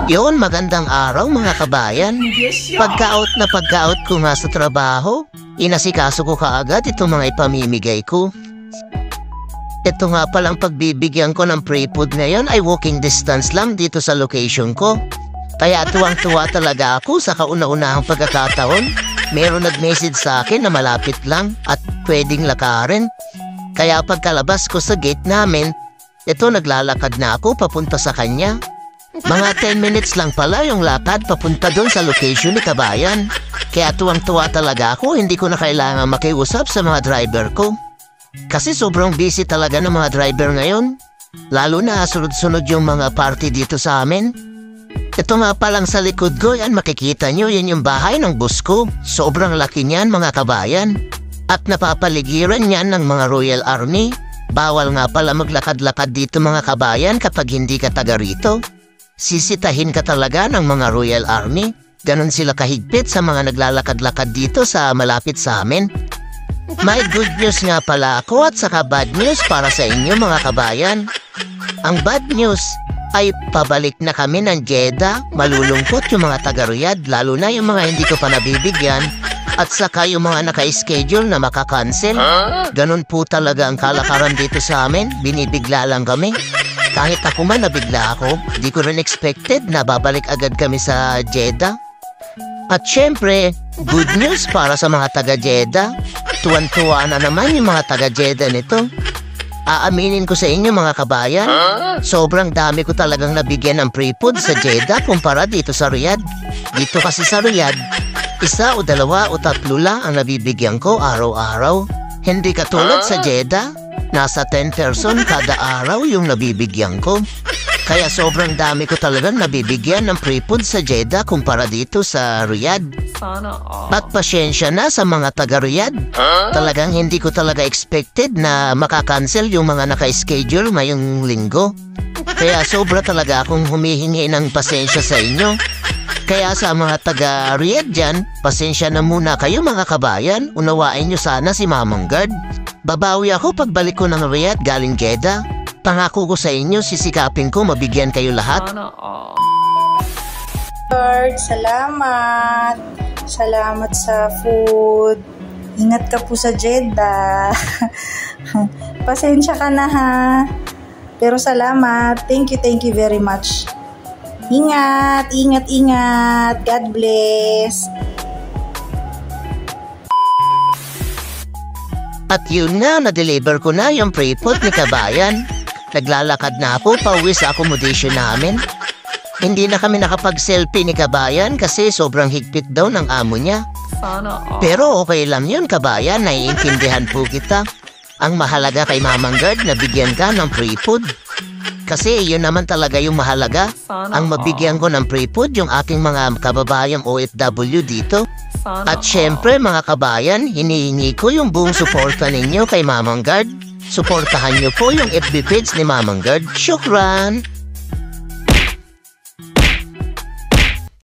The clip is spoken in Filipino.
Yun, magandang araw mga kabayan. Pagka-out ko nga sa trabaho, inasikaso ko kaagad itong mga ipamimigay ko. Ito nga palang pagbibigyan ko ng free food ngayon ay walking distance lang dito sa location ko. Kaya tuwang-tuwa talaga ako sa kauna-unahang pagkakataon. Meron nag-message sa akin na malapit lang at pwedeng lakarin. Kaya pagkalabas ko sa gate namin, ito naglalakad na ako papunta sa kanya. Mga 10 minutes lang pala yung lakad papunta doon sa location ni kabayan. Kaya tuwang-tuwa talaga ako, hindi ko na kailangan makiusap sa mga driver ko. Kasi sobrang busy talaga ng mga driver ngayon. Lalo na sunod-sunod yung mga party dito sa amin. Ito nga palang sa likod ko, yan makikita nyo, yan yung bahay ng boss ko. Sobrang laki niyan mga kabayan. At napapaligiran niyan ng mga Royal Army. Bawal nga pala maglakad-lakad dito mga kabayan kapag hindi ka taga rito. Sisitahin ka talaga ng mga Royal Army. Ganon sila kahigpit sa mga naglalakad-lakad dito sa malapit sa amin. May good news nga pala ako at saka bad news para sa inyo mga kabayan. Ang bad news ay pabalik na kami ng Jeddah. Malulungkot yung mga taga-Riyadh, lalo na yung mga hindi ko pa nabibigyan. At saka yung mga naka-schedule na makakancel. Ganon po talaga ang kalakaran dito sa amin. Binibigla lang kami. Kahit ako man nabigla ako, di ko rin expected na babalik agad kami sa Jeddah. At syempre, good news para sa mga taga-Jeddah. Tuwan-tuwa na naman yung mga taga-Jeddah nito. Aaminin ko sa inyo mga kabayan, sobrang dami ko talagang nabigyan ng free food sa Jeddah kumpara dito sa Riyadh. Dito kasi sa Riyadh, isa o dalawa o tatlo lang ang nabibigyan ko araw-araw. Hindi katulad sa Jeddah, nasa 10 person kada araw yung nabibigyan ko. Kaya sobrang dami ko talagang nabibigyan ng free food sa Jeddah kumpara dito sa Riyadh. At pasyensya na sa mga taga-Riyadh. Talagang hindi ko talaga expected na makakancel yung mga naka-schedule ngayong linggo. Kaya sobra talaga akong humihingi ng pasensya sa inyo. Kaya sa mga taga-Riyadh dyan, pasensya na muna kayo mga kabayan. Unawain nyo sana si Mamang Guard. Babawi ako pagbalik ko ng Riyadh galing Jeddah. Pangako ko sa inyo, sisikapin ko mabigyan kayo lahat. Lord, salamat. Salamat sa food. Ingat ka po sa Jeddah. Pasensya ka na ha. Pero salamat. Thank you very much. Ingat, ingat. God bless. At yun na, na-deliver ko na yung free food ni kabayan. Naglalakad na ako, pauwi sa accommodation namin. Hindi na kami nakapag-selfie ni kabayan kasi sobrang higpit daw ng amo niya. Pero okay lang yun kabayan, naiintindihan po kita. Ang mahalaga kay Mamang Guard na bigyan ka ng free food. Kasi yun naman talaga yung mahalaga. Ang mabigyan ko ng free food yung aking mga kababayang OFW dito. At syempre mga kabayan, hinihingi ko yung buong suporta ninyo kay Mamang Guard. Suportahan nyo po yung FB page ni Mamang Guard. Syukran!